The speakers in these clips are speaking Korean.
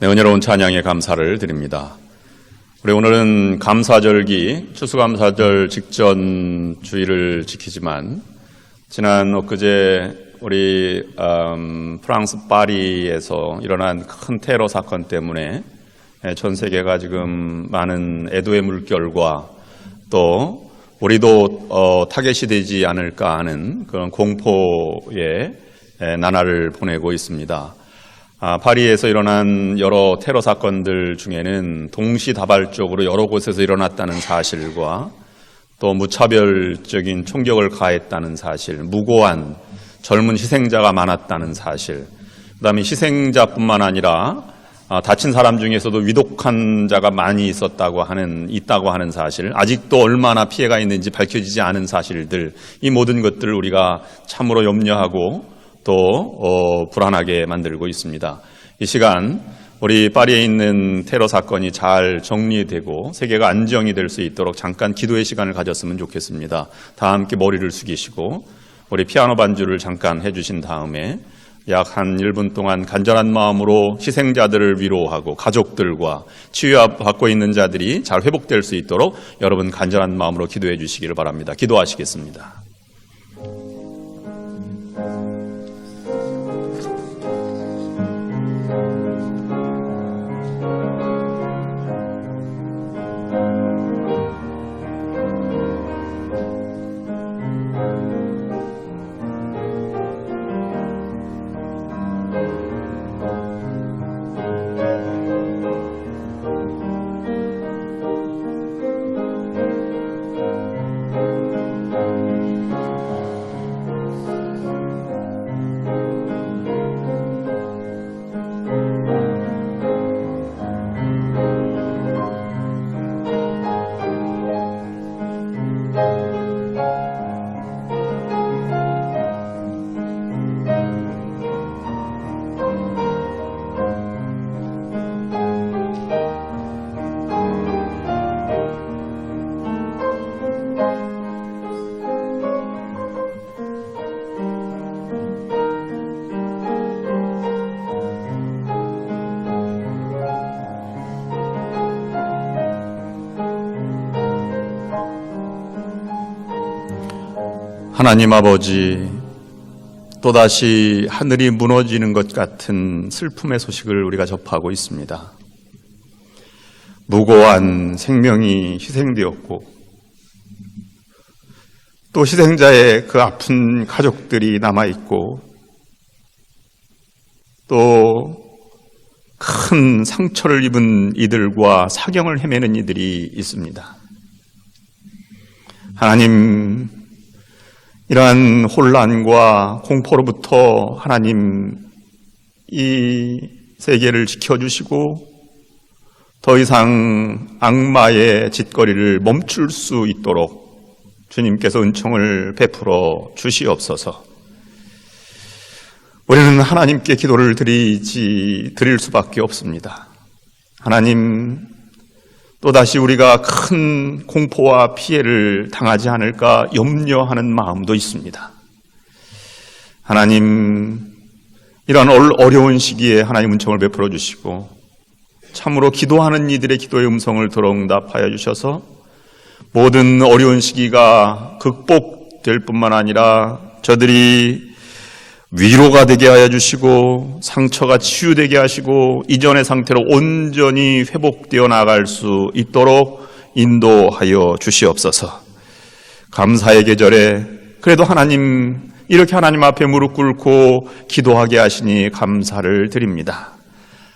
네, 은혜로운 찬양에 감사를 드립니다. 우리 오늘은 감사절기, 추수감사절 직전 주일을 지키지만 지난 엊그제 우리 프랑스 파리에서 일어난 큰 테러 사건 때문에 전 세계가 지금 많은 애도의 물결과 또 우리도 타겟이 되지 않을까 하는 그런 공포의 나날을 보내고 있습니다. 파리에서 일어난 여러 테러 사건들 중에는 동시다발적으로 여러 곳에서 일어났다는 사실과 또 무차별적인 총격을 가했다는 사실, 무고한 젊은 희생자가 많았다는 사실, 그다음에 희생자뿐만 아니라 다친 사람 중에서도 위독한 자가 많이 있다고 하는 사실, 아직도 얼마나 피해가 있는지 밝혀지지 않은 사실들, 이 모든 것들을 우리가 참으로 염려하고 또 불안하게 만들고 있습니다. 이 시간 우리 파리에 있는 테러 사건이 잘 정리되고 세계가 안정이 될 수 있도록 잠깐 기도의 시간을 가졌으면 좋겠습니다. 다 함께 머리를 숙이시고 우리 피아노 반주를 잠깐 해주신 다음에 약 한 1분 동안 간절한 마음으로 희생자들을 위로하고 가족들과 치유받고 있는 자들이 잘 회복될 수 있도록 여러분 간절한 마음으로 기도해 주시기를 바랍니다. 기도하시겠습니다. 하나님 아버지, 또다시 하늘이 무너지는 것 같은 슬픔의 소식을 우리가 접하고 있습니다. 무고한 생명이 희생되었고 또 희생자의 그 아픈 가족들이 남아있고 또 큰 상처를 입은 이들과 사경을 헤매는 이들이 있습니다. 하나님, 이러한 혼란과 공포로부터 하나님 이 세계를 지켜주시고 더 이상 악마의 짓거리를 멈출 수 있도록 주님께서 은총을 베풀어 주시옵소서. 우리는 하나님께 기도를 드릴 수밖에 없습니다. 하나님, 또다시 우리가 큰 공포와 피해를 당하지 않을까 염려하는 마음도 있습니다. 하나님, 이러한 어려운 시기에 하나님 은총을 베풀어 주시고 참으로 기도하는 이들의 기도의 음성을 들어응답하여 주셔서 모든 어려운 시기가 극복될 뿐만 아니라 저들이 위로가 되게 하여 주시고 상처가 치유되게 하시고 이전의 상태로 온전히 회복되어 나갈 수 있도록 인도하여 주시옵소서. 감사의 계절에 그래도 하나님, 이렇게 하나님 앞에 무릎 꿇고 기도하게 하시니 감사를 드립니다.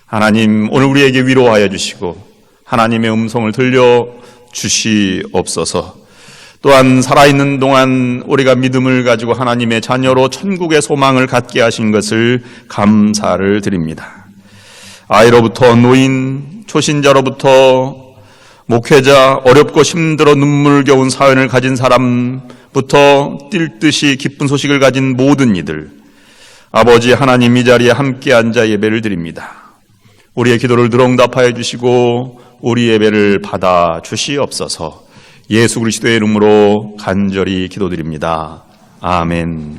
하나님, 오늘 우리에게 위로하여 주시고 하나님의 음성을 들려 주시옵소서. 또한 살아있는 동안 우리가 믿음을 가지고 하나님의 자녀로 천국의 소망을 갖게 하신 것을 감사를 드립니다. 아이로부터 노인, 초신자로부터 목회자, 어렵고 힘들어 눈물겨운 사연을 가진 사람부터 뛸 듯이 기쁜 소식을 가진 모든 이들, 아버지 하나님, 이 자리에 함께 앉아 예배를 드립니다. 우리의 기도를 들어응답하여 주시고 우리 예배를 받아 주시옵소서. 예수 그리스도의 이름으로 간절히 기도드립니다. 아멘.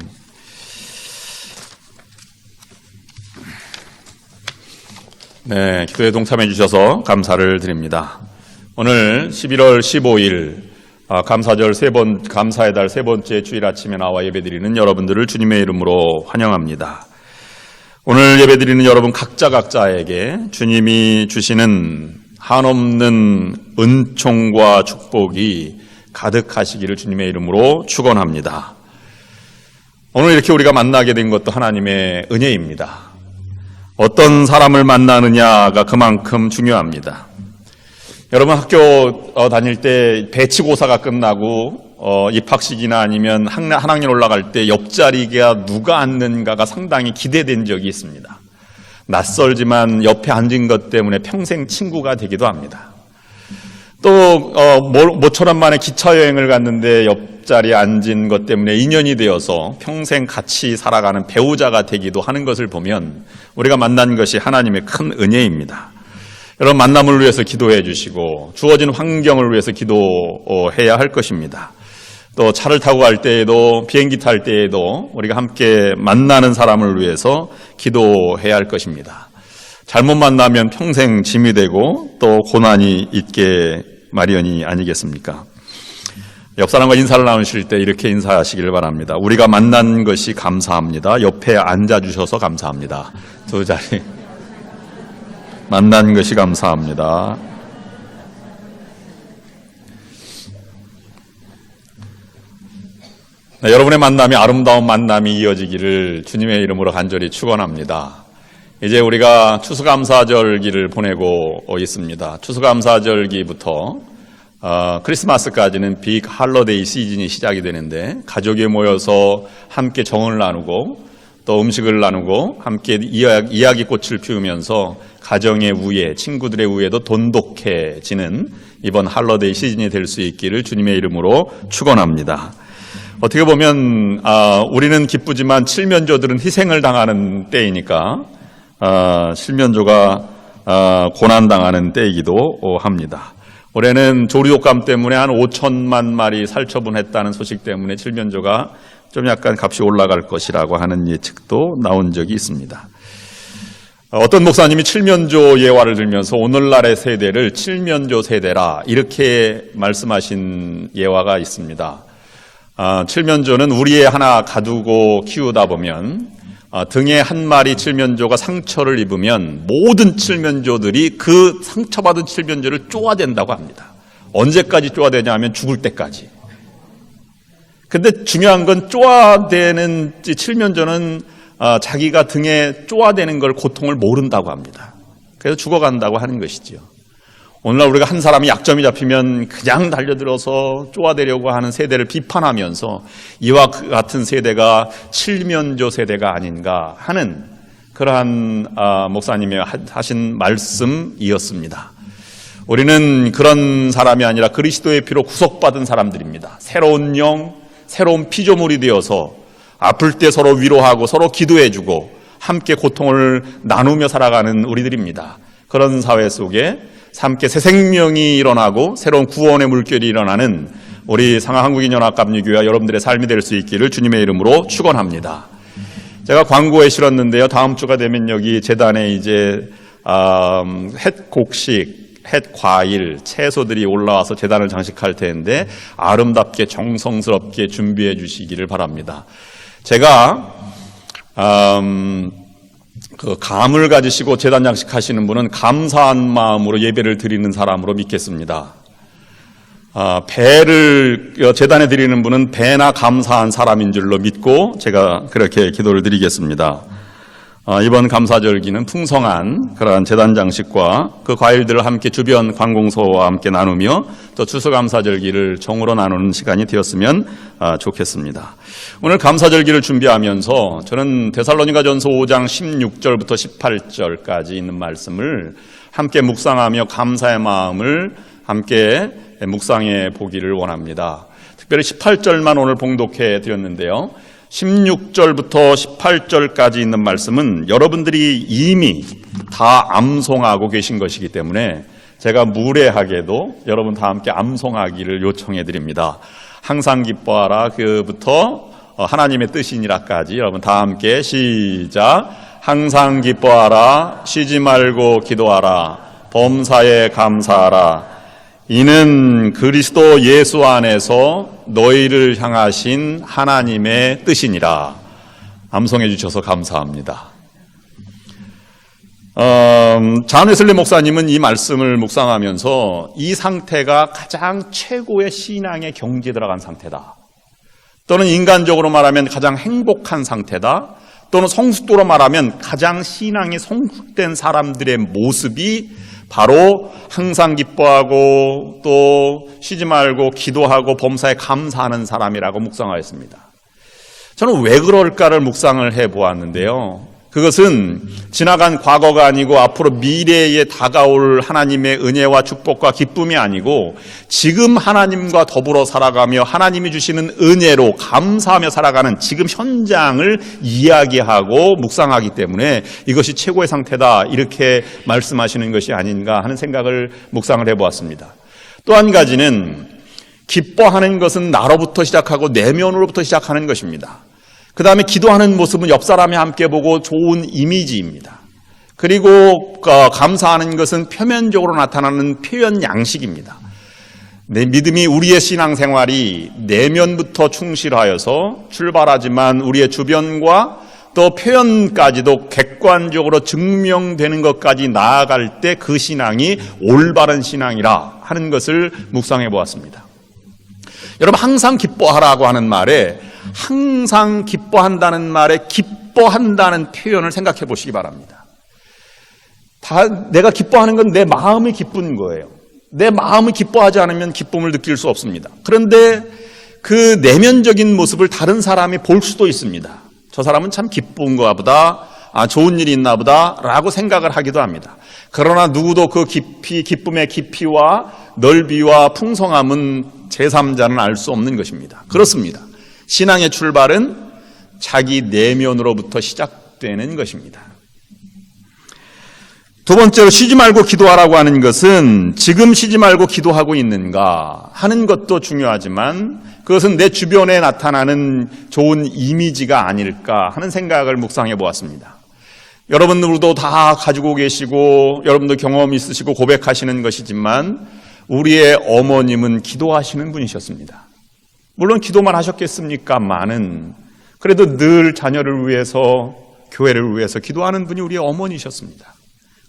네, 기도에 동참해 주셔서 감사를 드립니다. 오늘 11월 15일 감사절 감사의 달 세 번째 주일 아침에 나와 예배드리는 여러분들을 주님의 이름으로 환영합니다. 오늘 예배드리는 여러분 각자에게 주님이 주시는 한없는 은총과 축복이 가득하시기를 주님의 이름으로 축원합니다. 오늘 이렇게 우리가 만나게 된 것도 하나님의 은혜입니다. 어떤 사람을 만나느냐가 그만큼 중요합니다. 여러분 학교 다닐 때 배치고사가 끝나고 입학식이나 아니면 한 학년 올라갈 때 옆자리가 누가 앉는가가 상당히 기대된 적이 있습니다. 낯설지만 옆에 앉은 것 때문에 평생 친구가 되기도 합니다. 또 모처럼 만에 기차 여행을 갔는데 옆자리에 앉은 것 때문에 인연이 되어서 평생 같이 살아가는 배우자가 되기도 하는 것을 보면 우리가 만난 것이 하나님의 큰 은혜입니다. 여러분 만남을 위해서 기도해 주시고 주어진 환경을 위해서 기도해야 할 것입니다. 또 차를 타고 갈 때에도 비행기 탈 때에도 우리가 함께 만나는 사람을 위해서 기도해야 할 것입니다. 잘못 만나면 평생 짐이 되고 또 고난이 있게 마련이 아니겠습니까? 옆 사람과 인사를 나누실 때 이렇게 인사하시기를 바랍니다. 우리가 만난 것이 감사합니다. 옆에 앉아주셔서 감사합니다. 두 자리 만난 것이 감사합니다. 네, 여러분의 만남이 아름다운 만남이 이어지기를 주님의 이름으로 간절히 축원합니다. 이제 우리가 추수감사절기를 보내고 있습니다. 추수감사절기부터 크리스마스까지는 빅 할러데이 시즌이 시작이 되는데 가족이 모여서 함께 정을 나누고 또 음식을 나누고 함께 이야기꽃을 피우면서 가정의 우애, 친구들의 우애도 돈독해지는 이번 할러데이 시즌이 될 수 있기를 주님의 이름으로 축원합니다. 어떻게 보면 우리는 기쁘지만 칠면조들은 희생을 당하는 때이니까 칠면조가 고난당하는 때이기도 합니다. 올해는 조류독감 때문에 한 5천만 마리 살처분했다는 소식 때문에 칠면조가 좀 약간 값이 올라갈 것이라고 하는 예측도 나온 적이 있습니다. 어떤 목사님이 칠면조 예화를 들면서 오늘날의 세대를 칠면조 세대라 이렇게 말씀하신 예화가 있습니다. 칠면조는 우리에 하나 가두고 키우다 보면 등에 한 마리 칠면조가 상처를 입으면 모든 칠면조들이 그 상처받은 칠면조를 쪼아댄다고 합니다. 언제까지 쪼아대냐 하면 죽을 때까지. 근데 중요한 건 쪼아대는 칠면조는 자기가 등에 쪼아대는 걸 고통을 모른다고 합니다. 그래서 죽어간다고 하는 것이지요. 오늘날 우리가 한 사람이 약점이 잡히면 그냥 달려들어서 쪼아대려고 하는 세대를 비판하면서 이와 같은 세대가 칠면조 세대가 아닌가 하는 그러한 목사님이 하신 말씀이었습니다. 우리는 그런 사람이 아니라 그리스도의 피로 구속받은 사람들입니다. 새로운 영, 새로운 피조물이 되어서 아플 때 서로 위로하고 서로 기도해주고 함께 고통을 나누며 살아가는 우리들입니다. 그런 사회 속에 함께 새 생명이 일어나고 새로운 구원의 물결이 일어나는 우리 상하한국인연합감리교회와 여러분들의 삶이 될 수 있기를 주님의 이름으로 축원합니다. 제가 광고에 실었는데요. 다음 주가 되면 여기 재단에 이제 햇곡식, 햇과일, 채소들이 올라와서 재단을 장식할 텐데 아름답게 정성스럽게 준비해 주시기를 바랍니다. 제가 그 감을 가지시고 제단 장식하시는 분은 감사한 마음으로 예배를 드리는 사람으로 믿겠습니다. 배를 제단에 드리는 분은 배나 감사한 사람인 줄로 믿고 제가 그렇게 기도를 드리겠습니다. 이번 감사절기는 풍성한 그러한 제단 장식과 그 과일들을 함께 주변 관공서와 함께 나누며 또 추수감사절기를 정으로 나누는 시간이 되었으면 좋겠습니다. 오늘 감사절기를 준비하면서 저는 데살로니가전서 5장 16절부터 18절까지 있는 말씀을 함께 묵상하며 감사의 마음을 함께 묵상해 보기를 원합니다. 특별히 18절만 오늘 봉독해 드렸는데요. 16절부터 18절까지 있는 말씀은 여러분들이 이미 다 암송하고 계신 것이기 때문에 제가 무례하게도 여러분 다 함께 암송하기를 요청해 드립니다. 항상 기뻐하라 그부터 하나님의 뜻이니라까지 여러분 다 함께 시작. 항상 기뻐하라. 쉬지 말고 기도하라. 범사에 감사하라. 이는 그리스도 예수 안에서 너희를 향하신 하나님의 뜻이니라. 암송해 주셔서 감사합니다. 잔 웨슬리 목사님은 이 말씀을 묵상하면서 이 상태가 가장 최고의 신앙의 경지에 들어간 상태다. 또는 인간적으로 말하면 가장 행복한 상태다. 또는 성숙도로 말하면 가장 신앙이 성숙된 사람들의 모습이 바로 항상 기뻐하고 또 쉬지 말고 기도하고 범사에 감사하는 사람이라고 묵상하였습니다. 저는 왜 그럴까를 묵상을 해보았는데요. 그것은 지나간 과거가 아니고 앞으로 미래에 다가올 하나님의 은혜와 축복과 기쁨이 아니고 지금 하나님과 더불어 살아가며 하나님이 주시는 은혜로 감사하며 살아가는 지금 현장을 이야기하고 묵상하기 때문에 이것이 최고의 상태다 이렇게 말씀하시는 것이 아닌가 하는 생각을 묵상을 해보았습니다. 또 한 가지는 기뻐하는 것은 나로부터 시작하고 내면으로부터 시작하는 것입니다. 그 다음에 기도하는 모습은 옆 사람이 함께 보고 좋은 이미지입니다. 그리고 감사하는 것은 표면적으로 나타나는 표현 양식입니다. 내 믿음이 우리의 신앙생활이 내면부터 충실하여서 출발하지만 우리의 주변과 또 표현까지도 객관적으로 증명되는 것까지 나아갈 때 그 신앙이 올바른 신앙이라 하는 것을 묵상해 보았습니다. 여러분 항상 기뻐하라고 하는 말에 항상 기뻐한다는 말에 기뻐한다는 표현을 생각해 보시기 바랍니다. 내가 기뻐하는 건 내 마음이 기쁜 거예요. 내 마음이 기뻐하지 않으면 기쁨을 느낄 수 없습니다. 그런데 그 내면적인 모습을 다른 사람이 볼 수도 있습니다. 저 사람은 참 기쁜가 보다, 좋은 일이 있나 보다 라고 생각을 하기도 합니다. 그러나 누구도 그 기쁨의 깊이와 넓이와 풍성함은 제3자는 알 수 없는 것입니다. 그렇습니다. 신앙의 출발은 자기 내면으로부터 시작되는 것입니다. 두 번째로 쉬지 말고 기도하라고 하는 것은 지금 쉬지 말고 기도하고 있는가 하는 것도 중요하지만 그것은 내 주변에 나타나는 좋은 이미지가 아닐까 하는 생각을 묵상해 보았습니다. 여러분들도 다 가지고 계시고 여러분도 경험이 있으시고 고백하시는 것이지만 우리의 어머님은 기도하시는 분이셨습니다. 물론 기도만 하셨겠습니까만은 그래도 늘 자녀를 위해서 교회를 위해서 기도하는 분이 우리의 어머니셨습니다.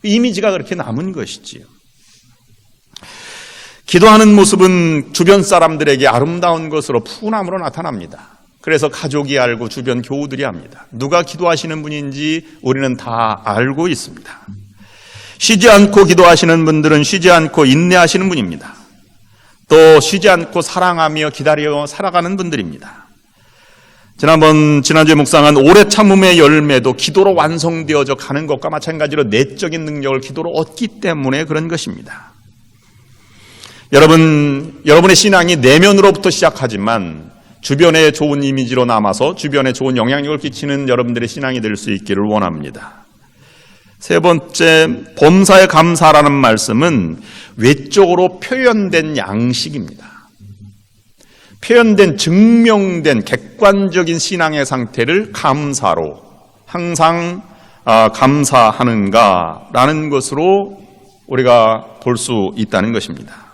그 이미지가 그렇게 남은 것이지요. 기도하는 모습은 주변 사람들에게 아름다운 것으로 푸근함으로 나타납니다. 그래서 가족이 알고 주변 교우들이 압니다. 누가 기도하시는 분인지 우리는 다 알고 있습니다. 쉬지 않고 기도하시는 분들은 쉬지 않고 인내하시는 분입니다. 또 쉬지 않고 사랑하며 기다려 살아가는 분들입니다. 지난주에 묵상한 오래 참음의 열매도 기도로 완성되어져 가는 것과 마찬가지로 내적인 능력을 기도로 얻기 때문에 그런 것입니다. 여러분의 신앙이 내면으로부터 시작하지만 주변에 좋은 이미지로 남아서 주변에 좋은 영향력을 끼치는 여러분들의 신앙이 될 수 있기를 원합니다. 세 번째, 범사에 감사라는 말씀은 외적으로 표현된 양식입니다. 표현된, 증명된 객관적인 신앙의 상태를 감사로 항상 감사하는가라는 것으로 우리가 볼 수 있다는 것입니다.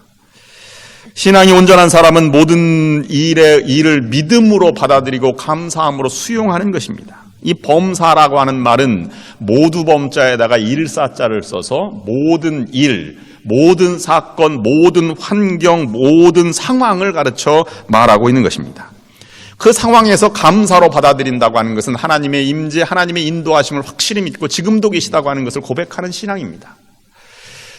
신앙이 온전한 사람은 모든 일을 믿음으로 받아들이고 감사함으로 수용하는 것입니다. 이 범사라고 하는 말은 모두 범자에다가 일사자를 써서 모든 일, 모든 사건, 모든 환경, 모든 상황을 가르쳐 말하고 있는 것입니다. 그 상황에서 감사로 받아들인다고 하는 것은 하나님의 임재, 하나님의 인도하심을 확실히 믿고 지금도 계시다고 하는 것을 고백하는 신앙입니다.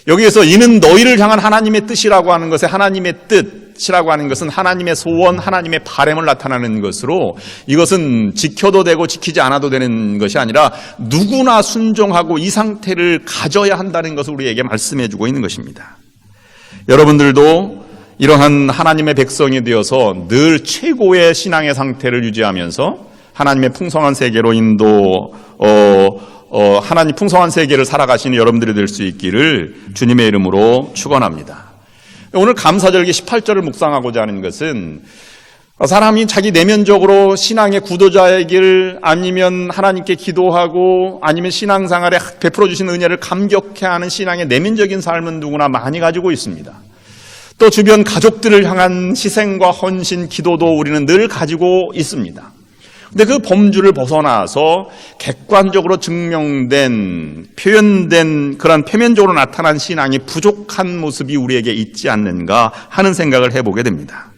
여기에서 이는 너희를 향한 하나님의 뜻이라고 하는 것에 하나님의 뜻이라고 하는 것은 하나님의 소원, 하나님의 바람을 나타나는 것으로 이것은 지켜도 되고 지키지 않아도 되는 것이 아니라 누구나 순종하고 이 상태를 가져야 한다는 것을 우리에게 말씀해 주고 있는 것입니다. 여러분들도 이러한 하나님의 백성이 되어서 늘 최고의 신앙의 상태를 유지하면서 하나님의 풍성한 세계로 하나님 풍성한 세계를 살아가시는 여러분들이 될 수 있기를 주님의 이름으로 축원합니다. 오늘 감사절기 18절을 묵상하고자 하는 것은 사람이 자기 내면적으로 신앙의 구도자이길, 아니면 하나님께 기도하고, 아니면 신앙생활에 베풀어 주신 은혜를 감격해하는 신앙의 내면적인 삶은 누구나 많이 가지고 있습니다. 또 주변 가족들을 향한 희생과 헌신, 기도도 우리는 늘 가지고 있습니다. 근데 그 범주를 벗어나서 객관적으로 증명된, 표현된 그런 표면적으로 나타난 신앙이 부족한 모습이 우리에게 있지 않는가 하는 생각을 해보게 됩니다.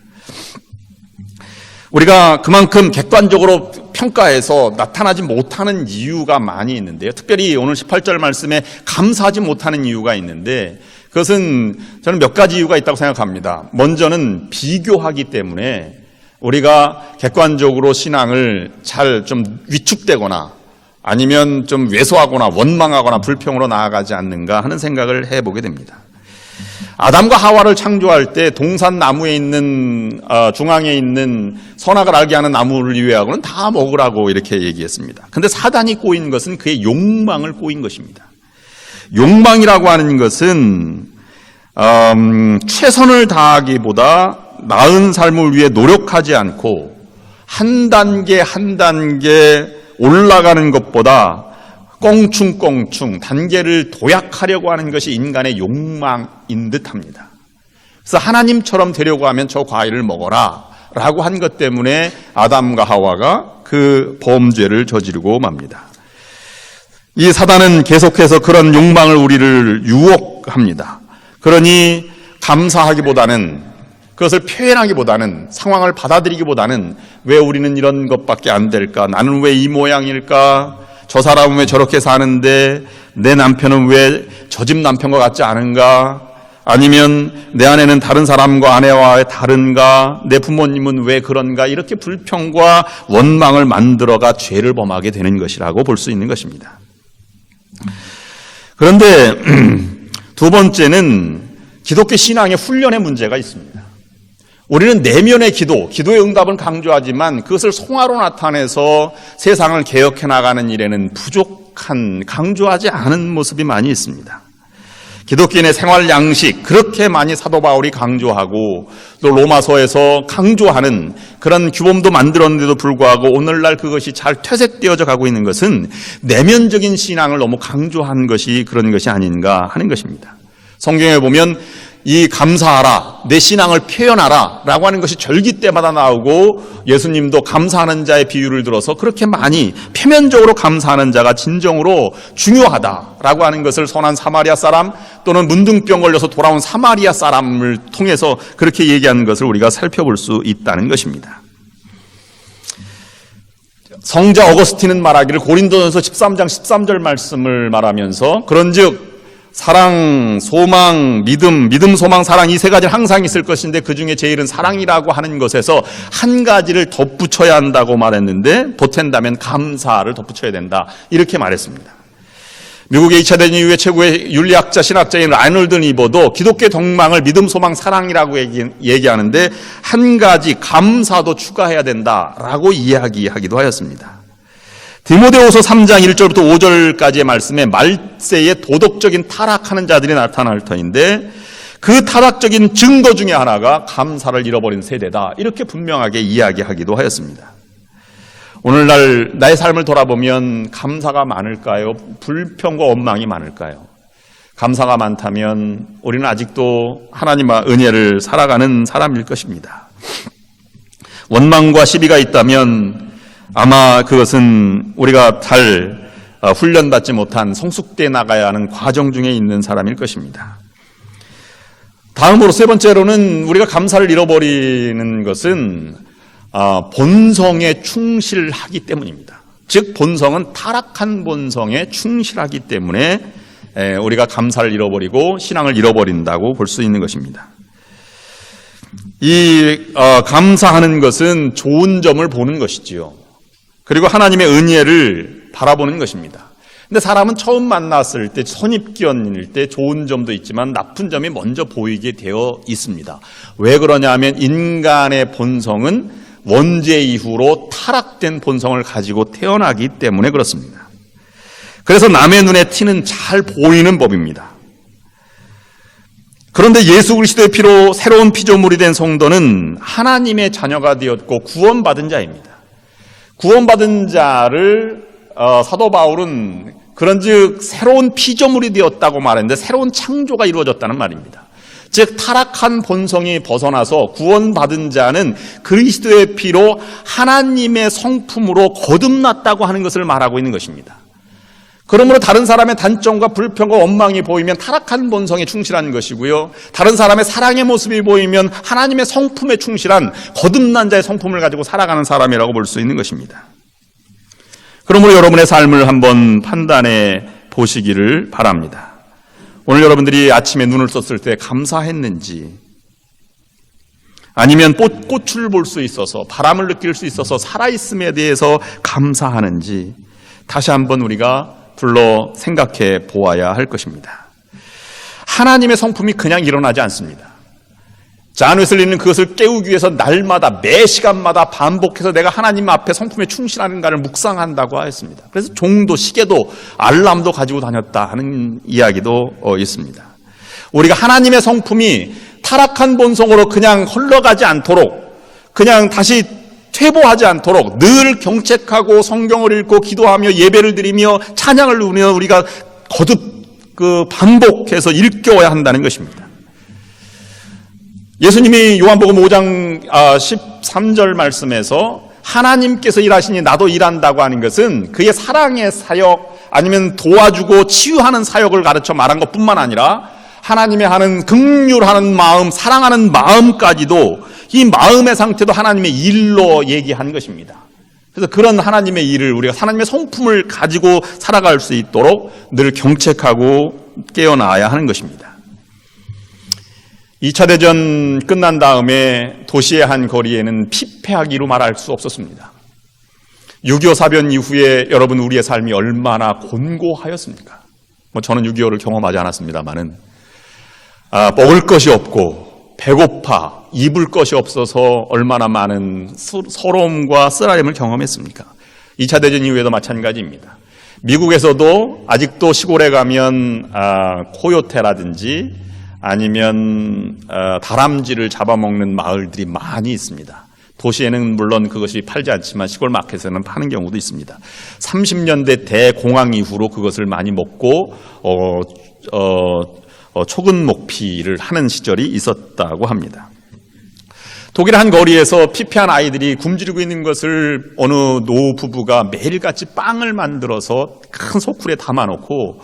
우리가 그만큼 객관적으로 평가해서 나타나지 못하는 이유가 많이 있는데요. 특별히 오늘 18절 말씀에 감사하지 못하는 이유가 있는데, 그것은 저는 몇 가지 이유가 있다고 생각합니다. 먼저는 비교하기 때문에 우리가 객관적으로 신앙을 잘 좀 위축되거나 아니면 좀 왜소하거나 원망하거나 불평으로 나아가지 않는가 하는 생각을 해보게 됩니다. 아담과 하와를 창조할 때 동산 나무에 있는 중앙에 있는 선악을 알게 하는 나무를 이외하고는 다 먹으라고 이렇게 얘기했습니다. 그런데 사단이 꼬인 것은 그의 욕망을 꼬인 것입니다. 욕망이라고 하는 것은 최선을 다하기보다 나은 삶을 위해 노력하지 않고 한 단계 한 단계 올라가는 것보다 껑충껑충 단계를 도약하려고 하는 것이 인간의 욕망인 듯합니다. 그래서 하나님처럼 되려고 하면 저 과일을 먹어라 라고 한 것 때문에 아담과 하와가 그 범죄를 저지르고 맙니다. 이 사단은 계속해서 그런 욕망을 우리를 유혹합니다. 그러니 감사하기보다는, 그것을 표현하기보다는, 상황을 받아들이기보다는 왜 우리는 이런 것밖에 안 될까? 나는 왜 이 모양일까? 저 사람은 왜 저렇게 사는데 내 남편은 왜 저 집 남편과 같지 않은가? 아니면 내 아내는 다른 사람과 아내와 다른가? 내 부모님은 왜 그런가? 이렇게 불평과 원망을 만들어가 죄를 범하게 되는 것이라고 볼 수 있는 것입니다. 그런데 두 번째는 기독교 신앙의 훈련의 문제가 있습니다. 우리는 내면의 기도의 응답을 강조하지만 그것을 송화로 나타내서 세상을 개혁해 나가는 일에는 부족한, 강조하지 않은 모습이 많이 있습니다. 기독교인의 생활 양식, 그렇게 많이 사도 바울이 강조하고 또 로마서에서 강조하는 그런 규범도 만들었는데도 불구하고 오늘날 그것이 잘 퇴색되어져 가고 있는 것은 내면적인 신앙을 너무 강조한 것이 그런 것이 아닌가 하는 것입니다. 성경에 보면 이 감사하라, 내 신앙을 표현하라 라고 하는 것이 절기 때마다 나오고, 예수님도 감사하는 자의 비유를 들어서 그렇게 많이 표면적으로 감사하는 자가 진정으로 중요하다라고 하는 것을 선한 사마리아 사람 또는 문둥병 걸려서 돌아온 사마리아 사람을 통해서 그렇게 얘기하는 것을 우리가 살펴볼 수 있다는 것입니다. 성자 어거스틴은 말하기를, 고린도전서 13장 13절 말씀을 말하면서 그런즉 사랑, 소망, 믿음, 소망, 사랑, 이 세 가지는 항상 있을 것인데 그 중에 제일은 사랑이라고 하는 것에서 한 가지를 덧붙여야 한다고 말했는데, 보탠다면 감사를 덧붙여야 된다 이렇게 말했습니다. 미국의 2차 대전 이후에 최고의 윤리학자, 신학자인 라이놀드 니버도 기독교의 덕망을 믿음, 소망, 사랑이라고 얘기하는데 한 가지 감사도 추가해야 된다라고 이야기하기도 하였습니다. 디모데후서 3장 1절부터 5절까지의 말씀에 말세에 도덕적인 타락하는 자들이 나타날 터인데 그 타락적인 증거 중에 하나가 감사를 잃어버린 세대다, 이렇게 분명하게 이야기하기도 하였습니다. 오늘날 나의 삶을 돌아보면 감사가 많을까요? 불평과 원망이 많을까요? 감사가 많다면 우리는 아직도 하나님의 은혜를 살아가는 사람일 것입니다. 원망과 시비가 있다면 아마 그것은 우리가 잘 훈련받지 못한 성숙돼 나가야 하는 과정 중에 있는 사람일 것입니다. 다음으로 세 번째로는 우리가 감사를 잃어버리는 것은 본성에 충실하기 때문입니다. 즉 본성은 타락한 본성에 충실하기 때문에 우리가 감사를 잃어버리고 신앙을 잃어버린다고 볼 수 있는 것입니다. 이 감사하는 것은 좋은 점을 보는 것이지요. 그리고 하나님의 은혜를 바라보는 것입니다. 근데 사람은 처음 만났을 때, 선입견일 때 좋은 점도 있지만 나쁜 점이 먼저 보이게 되어 있습니다. 왜 그러냐 하면 인간의 본성은 원죄 이후로 타락된 본성을 가지고 태어나기 때문에 그렇습니다. 그래서 남의 눈에 티는 잘 보이는 법입니다. 그런데 예수 그리스도의 피로 새로운 피조물이 된 성도는 하나님의 자녀가 되었고 구원받은 자입니다. 구원받은 자를 사도 바울은 그런즉 새로운 피조물이 되었다고 말했는데 새로운 창조가 이루어졌다는 말입니다. 즉 타락한 본성이 벗어나서 구원받은 자는 그리스도의 피로 하나님의 성품으로 거듭났다고 하는 것을 말하고 있는 것입니다. 그러므로 다른 사람의 단점과 불평과 원망이 보이면 타락한 본성에 충실한 것이고요. 다른 사람의 사랑의 모습이 보이면 하나님의 성품에 충실한 거듭난 자의 성품을 가지고 살아가는 사람이라고 볼 수 있는 것입니다. 그러므로 여러분의 삶을 한번 판단해 보시기를 바랍니다. 오늘 여러분들이 아침에 눈을 떴을 때 감사했는지, 아니면 꽃을 볼 수 있어서 바람을 느낄 수 있어서 살아있음에 대해서 감사하는지 다시 한번 우리가 불러 생각해 보아야 할 것입니다. 하나님의 성품이 그냥 일어나지 않습니다. 잔 웨슬리는 그것을 깨우기 위해서 날마다 매 시간마다 반복해서 내가 하나님 앞에 성품에 충실하는가를 묵상한다고 하였습니다. 그래서 종도 시계도 알람도 가지고 다녔다 하는 이야기도 있습니다. 우리가 하나님의 성품이 타락한 본성으로 그냥 흘러가지 않도록, 그냥 다시 퇴보하지 않도록 늘 경책하고 성경을 읽고 기도하며 예배를 드리며 찬양을 누리며 우리가 거듭 반복해서 일깨워야 한다는 것입니다. 예수님이 요한복음 5장 13절 말씀에서 하나님께서 일하시니 나도 일한다고 하는 것은 그의 사랑의 사역 아니면 도와주고 치유하는 사역을 가르쳐 말한 것뿐만 아니라 하나님의 하는 긍휼하는 마음, 사랑하는 마음까지도 이 마음의 상태도 하나님의 일로 얘기한 것입니다. 그래서 그런 하나님의 일을 우리가 하나님의 성품을 가지고 살아갈 수 있도록 늘 경책하고 깨어나야 하는 것입니다. 2차 대전 끝난 다음에 도시의 한 거리에는 피폐하기로 말할 수 없었습니다. 6.25 사변 이후에 여러분 우리의 삶이 얼마나 곤고하였습니까? 저는 6.25를 경험하지 않았습니다만은 먹을 것이 없고 배고파 입을 것이 없어서 얼마나 많은 서러움과 쓰라림을 경험했습니까? 2차 대전 이후에도 마찬가지입니다. 미국에서도 아직도 시골에 가면 코요테라든지 아니면 다람쥐를 잡아먹는 마을들이 많이 있습니다. 도시에는 물론 그것이 팔지 않지만 시골 마켓에는 파는 경우도 있습니다. 30년대 대공황 이후로 그것을 많이 먹고 초근 목피를 하는 시절이 있었다고 합니다. 독일 한 거리에서 피폐한 아이들이 굶주리고 있는 것을 어느 노 부부가 매일같이 빵을 만들어서 큰 소쿠리에 담아놓고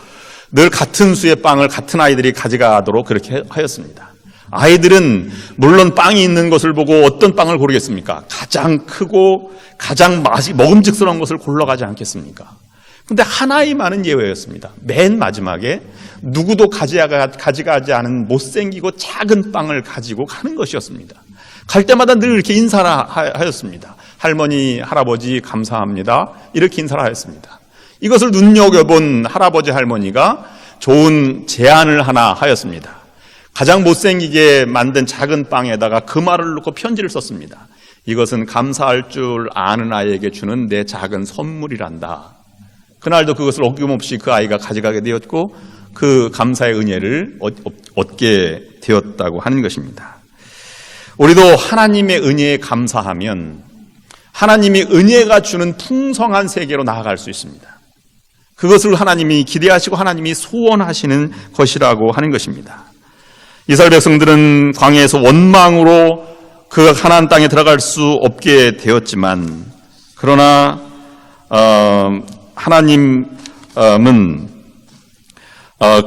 늘 같은 수의 빵을 같은 아이들이 가져가도록 그렇게 하였습니다. 아이들은 물론 빵이 있는 것을 보고 어떤 빵을 고르겠습니까? 가장 크고 가장 먹음직스러운 것을 골라가지 않겠습니까? 그런데 하나이만은 예외였습니다. 맨 마지막에 누구도 가져가지 않은 못생기고 작은 빵을 가지고 가는 것이었습니다. 갈 때마다 늘 이렇게 인사를 하였습니다. 할머니, 할아버지 감사합니다. 이렇게 인사를 하였습니다. 이것을 눈여겨본 할아버지 할머니가 좋은 제안을 하나 하였습니다. 가장 못생기게 만든 작은 빵에다가 그 말을 넣고 편지를 썼습니다. 이것은 감사할 줄 아는 아이에게 주는 내 작은 선물이란다. 그날도 그것을 어김없이 그 아이가 가져가게 되었고 그 감사의 은혜를 얻게 되었다고 하는 것입니다. 우리도 하나님의 은혜에 감사하면 하나님이 은혜가 주는 풍성한 세계로 나아갈 수 있습니다. 그것을 하나님이 기대하시고 하나님이 소원하시는 것이라고 하는 것입니다. 이스라엘 백성들은 광야에서 원망으로 그 가나안 땅에 들어갈 수 없게 되었지만 그러나 하나님은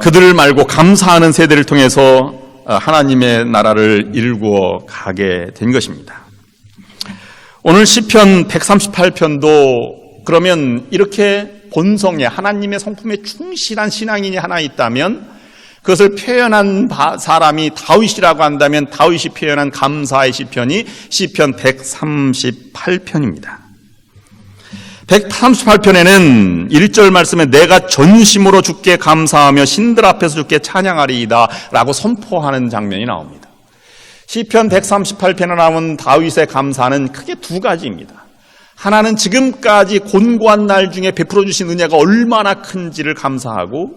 그들을 말고 감사하는 세대를 통해서 하나님의 나라를 이루어 가게 된 것입니다. 오늘 시편 138편도 그러면 이렇게 본성에 하나님의 성품에 충실한 신앙인이 하나 있다면 그것을 표현한 사람이 다윗이라고 한다면 다윗이 표현한 감사의 시편이 시편 138편입니다. 138편에는 1절 말씀에 내가 전심으로 주께 감사하며 신들 앞에서 주께 찬양하리이다 라고 선포하는 장면이 나옵니다. 시편 138편에 나온 다윗의 감사는 크게 두 가지입니다. 하나는 지금까지 곤고한 날 중에 베풀어 주신 은혜가 얼마나 큰지를 감사하고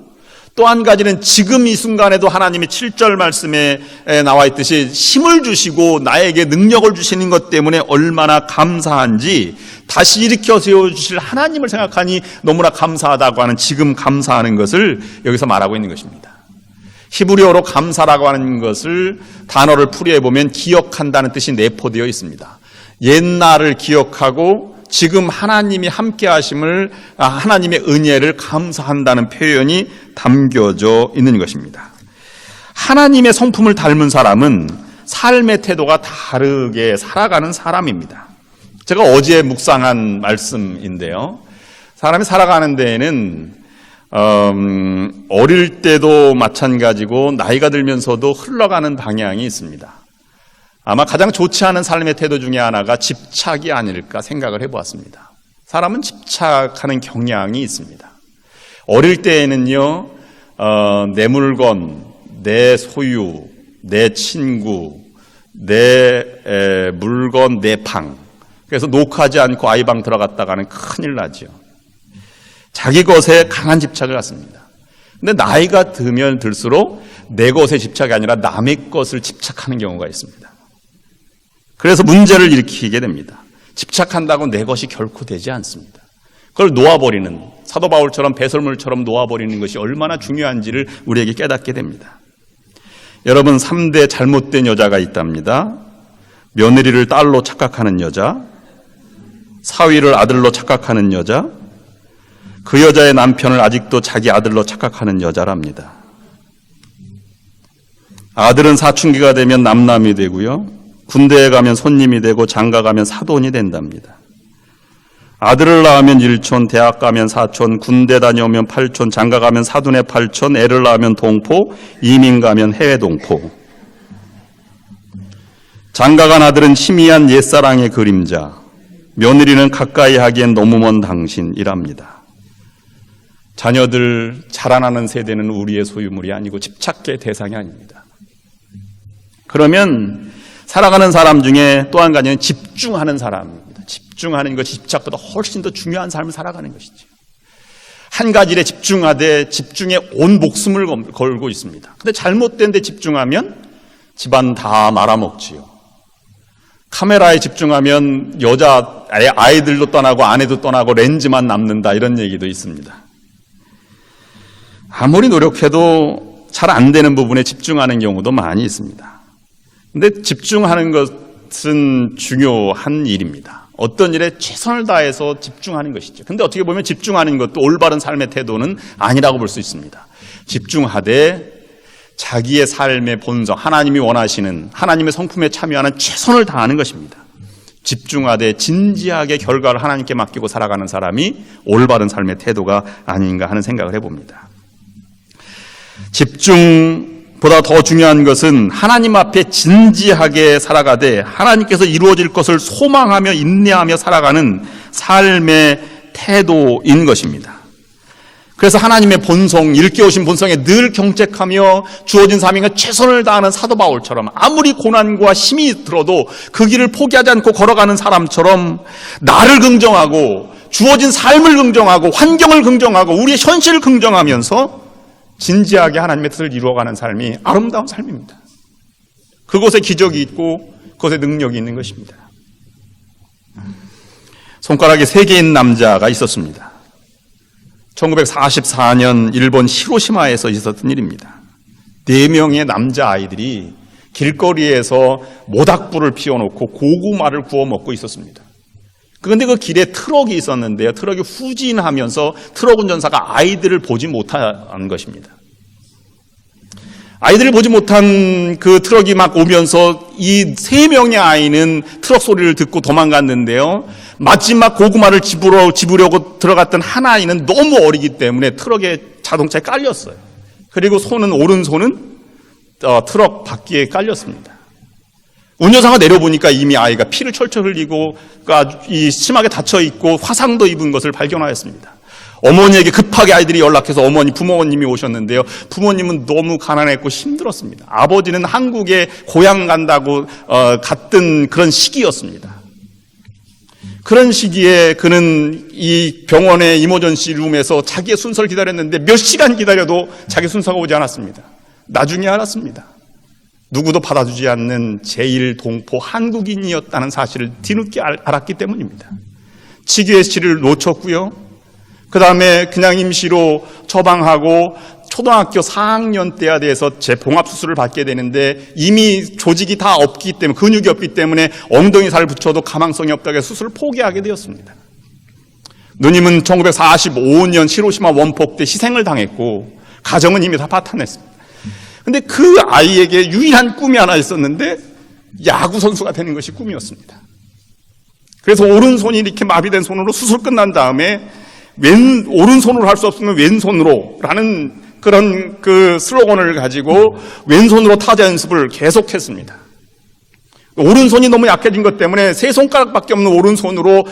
또 한 가지는 지금 이 순간에도 하나님이 7절 말씀에 나와 있듯이 힘을 주시고 나에게 능력을 주시는 것 때문에 얼마나 감사한지 다시 일으켜 세워주실 하나님을 생각하니 너무나 감사하다고 하는 지금 감사하는 것을 여기서 말하고 있는 것입니다. 히브리어로 감사라고 하는 것을 단어를 풀이해보면 기억한다는 뜻이 내포되어 있습니다. 옛날을 기억하고 지금 하나님이 함께 하심을, 하나님의 은혜를 감사한다는 표현이 담겨져 있는 것입니다. 하나님의 성품을 닮은 사람은 삶의 태도가 다르게 살아가는 사람입니다. 제가 어제 묵상한 말씀인데요. 사람이 살아가는 데에는 어릴 때도 마찬가지고 나이가 들면서도 흘러가는 방향이 있습니다. 아마 가장 좋지 않은 삶의 태도 중에 하나가 집착이 아닐까 생각을 해보았습니다. 사람은 집착하는 경향이 있습니다. 어릴 때에는요, 내 물건, 내 소유, 내 친구, 내 물건, 내 방. 그래서 녹화하지 않고 아이 방 들어갔다가는 큰일 나죠. 자기 것에 강한 집착을 갖습니다. 근데 나이가 들면 들수록 내 것에 집착이 아니라 남의 것을 집착하는 경우가 있습니다. 그래서 문제를 일으키게 됩니다. 집착한다고 내 것이 결코 되지 않습니다. 그걸 놓아버리는, 사도 바울처럼 배설물처럼 놓아버리는 것이 얼마나 중요한지를 우리에게 깨닫게 됩니다. 여러분, 3대 잘못된 여자가 있답니다. 며느리를 딸로 착각하는 여자, 사위를 아들로 착각하는 여자, 그 여자의 남편을 아직도 자기 아들로 착각하는 여자랍니다. 아들은 사춘기가 되면 남남이 되고요, 군대에 가면 손님이 되고 장가 가면 사돈이 된답니다. 아들을 낳으면 일촌, 대학 가면 사촌, 군대 다녀오면 팔촌, 장가 가면 사돈의 팔촌, 애를 낳으면 동포, 이민 가면 해외 동포. 장가 간 아들은 희미한 옛사랑의 그림자, 며느리는 가까이 하기엔 너무 먼 당신이랍니다. 자녀들 자라나는 세대는 우리의 소유물이 아니고 집착의 대상이 아닙니다. 그러면 살아가는 사람 중에 또 한 가지는 집중하는 사람입니다. 집중하는 것이 집착보다 훨씬 더 중요한 삶을 살아가는 것이죠. 한 가지 일에 집중하되 집중에 온 목숨을 걸고 있습니다. 근데 잘못된 데 집중하면 집안 다 말아먹지요. 카메라에 집중하면 여자 아이들도 떠나고 아내도 떠나고 렌즈만 남는다, 이런 얘기도 있습니다. 아무리 노력해도 잘 안 되는 부분에 집중하는 경우도 많이 있습니다. 근데 집중하는 것은 중요한 일입니다. 어떤 일에 최선을 다해서 집중하는 것이죠. 근데 어떻게 보면 집중하는 것도 올바른 삶의 태도는 아니라고 볼 수 있습니다. 집중하되 자기의 삶의 본성, 하나님이 원하시는 하나님의 성품에 참여하는 최선을 다하는 것입니다. 집중하되 진지하게 결과를 하나님께 맡기고 살아가는 사람이 올바른 삶의 태도가 아닌가 하는 생각을 해봅니다. 집중보다 더 중요한 것은 하나님 앞에 진지하게 살아가되 하나님께서 이루어질 것을 소망하며 인내하며 살아가는 삶의 태도인 것입니다. 그래서 하나님의 본성, 일깨우신 본성에 늘 경책하며 주어진 사명에 최선을 다하는 사도 바울처럼 아무리 고난과 힘이 들어도 그 길을 포기하지 않고 걸어가는 사람처럼 나를 긍정하고 주어진 삶을 긍정하고 환경을 긍정하고 우리의 현실을 긍정하면서 진지하게 하나님의 뜻을 이루어가는 삶이 아름다운 삶입니다. 그곳에 기적이 있고 그곳에 능력이 있는 것입니다. 손가락이 3개인 남자가 있었습니다. 1944년 일본 히로시마에서 있었던 일입니다. 4명의 남자아이들이 길거리에서 모닥불을 피워놓고 고구마를 구워 먹고 있었습니다. 그런데 그 길에 트럭이 있었는데요. 트럭이 후진하면서 트럭 운전사가 아이들을 보지 못한 것입니다. 아이들을 보지 못한 그 트럭이 막 오면서 이 3명의 아이는 트럭 소리를 듣고 도망갔는데요. 마지막 고구마를 집으려고 들어갔던 한 아이는 너무 어리기 때문에 트럭에 자동차에 깔렸어요. 그리고 오른손은 트럭 바퀴에 깔렸습니다. 운전사가 내려보니까 이미 아이가 피를 철철 흘리고 심하게 다쳐있고 화상도 입은 것을 발견하였습니다. 어머니에게 급하게 아이들이 연락해서 부모님이 오셨는데요. 부모님은 너무 가난했고 힘들었습니다. 아버지는 한국에 고향 간다고 갔던 그런 시기였습니다. 그런 시기에 그는 이 병원의 이머전시 룸에서 자기의 순서를 기다렸는데 몇 시간 기다려도 자기 순서가 오지 않았습니다. 나중에 알았습니다. 누구도 받아주지 않는 제1동포 한국인이었다는 사실을 뒤늦게 알았기 때문입니다. 치기의 시를 놓쳤고요. 그 다음에 그냥 임시로 처방하고 초등학교 4학년 때에 대해서 재봉합수술을 받게 되는데 이미 조직이 다 없기 때문에, 근육이 없기 때문에 엉덩이 살 붙여도 가망성이 없다고 해서 수술을 포기하게 되었습니다. 누님은 1945년 히로시마 원폭 때 희생을 당했고 가정은 이미 다 파탄냈습니다. 근데 그 아이에게 유일한 꿈이 하나 있었는데 야구 선수가 되는 것이 꿈이었습니다. 그래서 오른손이 이렇게 마비된 손으로 수술 끝난 다음에 오른손으로 할 수 없으면 왼손으로라는 그런 그 슬로건을 가지고 왼손으로 타자 연습을 계속했습니다. 오른손이 너무 약해진 것 때문에 세 손가락밖에 없는 오른손으로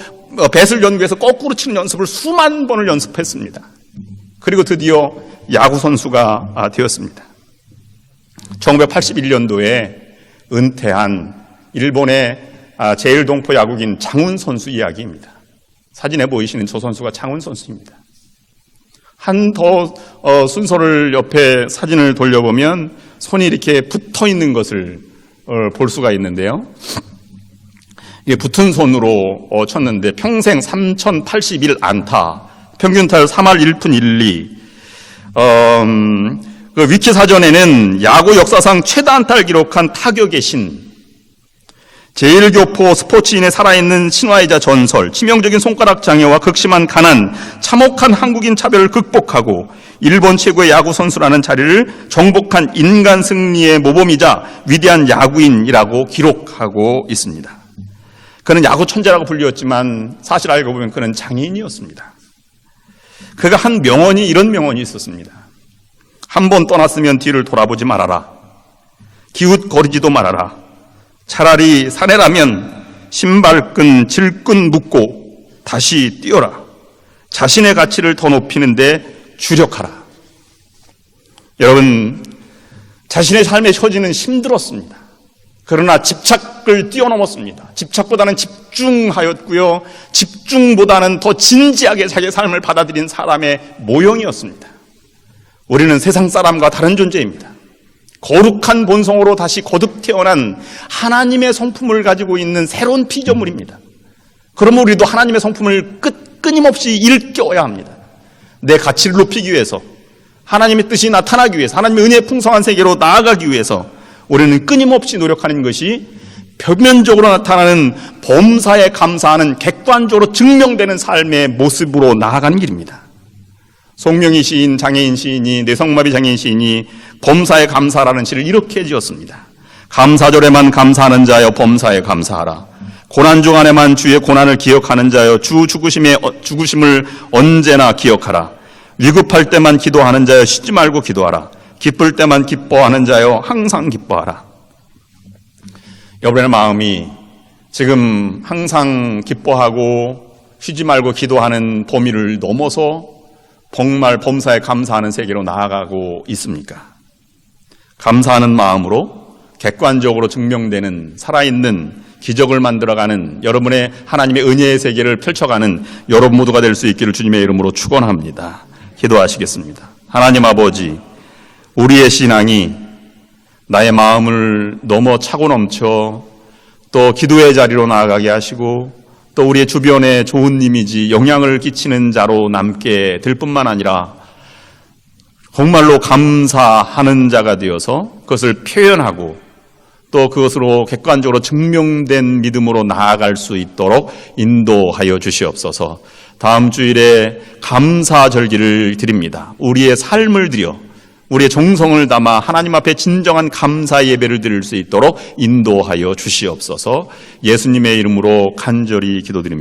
배를 연구해서 거꾸로 치는 연습을 수만 번을 연습했습니다. 그리고 드디어 야구 선수가 되었습니다. 1981년도에 은퇴한 일본의 제1동포 야구인 장훈 선수 이야기입니다. 사진에 보이시는 저 선수가 장훈 선수입니다. 한 더 순서를 옆에 사진을 돌려보면 손이 이렇게 붙어 있는 것을 볼 수가 있는데요. 이게 붙은 손으로 쳤는데 평생 3081안타, 평균 타율 3할 1푼 1리. 그 위키 사전에는 야구 역사상 최다 안타를 기록한 타격의 신, 제1교포 스포츠인의 살아있는 신화이자 전설, 치명적인 손가락 장애와 극심한 가난, 참혹한 한국인 차별을 극복하고 일본 최고의 야구 선수라는 자리를 정복한 인간 승리의 모범이자 위대한 야구인이라고 기록하고 있습니다. 그는 야구 천재라고 불리웠지만 사실 알고 보면 그는 장애인이었습니다. 그가 한 명언이 이런 명언이 있었습니다. 한 번 떠났으면 뒤를 돌아보지 말아라. 기웃거리지도 말아라. 차라리 사내라면 신발끈, 질끈 묶고 다시 뛰어라. 자신의 가치를 더 높이는데 주력하라. 여러분, 자신의 삶의 처지는 힘들었습니다. 그러나 집착을 뛰어넘었습니다. 집착보다는 집중하였고요. 집중보다는 더 진지하게 자기의 삶을 받아들인 사람의 모형이었습니다. 우리는 세상 사람과 다른 존재입니다. 거룩한 본성으로 다시 거듭 태어난 하나님의 성품을 가지고 있는 새로운 피조물입니다. 그러면 우리도 하나님의 성품을 끊임없이 일깨워야 합니다. 내 가치를 높이기 위해서, 하나님의 뜻이 나타나기 위해서, 하나님의 은혜의 풍성한 세계로 나아가기 위해서 우리는 끊임없이 노력하는 것이 표면적으로 나타나는 범사에 감사하는 객관적으로 증명되는 삶의 모습으로 나아가는 길입니다. 송명희 시인, 장애인 시인이, 뇌성마비 장애인 시인이 범사에 감사라는 시를 이렇게 지었습니다. 감사절에만 감사하는 자여 범사에 감사하라. 고난중 안에만 주의 고난을 기억하는 자여 주 죽으심을 언제나 기억하라. 위급할 때만 기도하는 자여 쉬지 말고 기도하라. 기쁠 때만 기뻐하는 자여 항상 기뻐하라. 여러분의 마음이 지금 항상 기뻐하고 쉬지 말고 기도하는 범위를 넘어서 정말 범사에 감사하는 세계로 나아가고 있습니까? 감사하는 마음으로 객관적으로 증명되는 살아있는 기적을 만들어가는 여러분의 하나님의 은혜의 세계를 펼쳐가는 여러분 모두가 될 수 있기를 주님의 이름으로 축원합니다. 기도하시겠습니다. 하나님 아버지, 우리의 신앙이 나의 마음을 넘어 차고 넘쳐 또 기도의 자리로 나아가게 하시고 또 우리의 주변에 좋은 이미지, 영향을 끼치는 자로 남게 될 뿐만 아니라 정말로 감사하는 자가 되어서 그것을 표현하고 또 그것으로 객관적으로 증명된 믿음으로 나아갈 수 있도록 인도하여 주시옵소서. 다음 주일에 감사절기를 드립니다. 우리의 삶을 드려 우리의 정성을 담아 하나님 앞에 진정한 감사 예배를 드릴 수 있도록 인도하여 주시옵소서. 예수님의 이름으로 간절히 기도드립니다.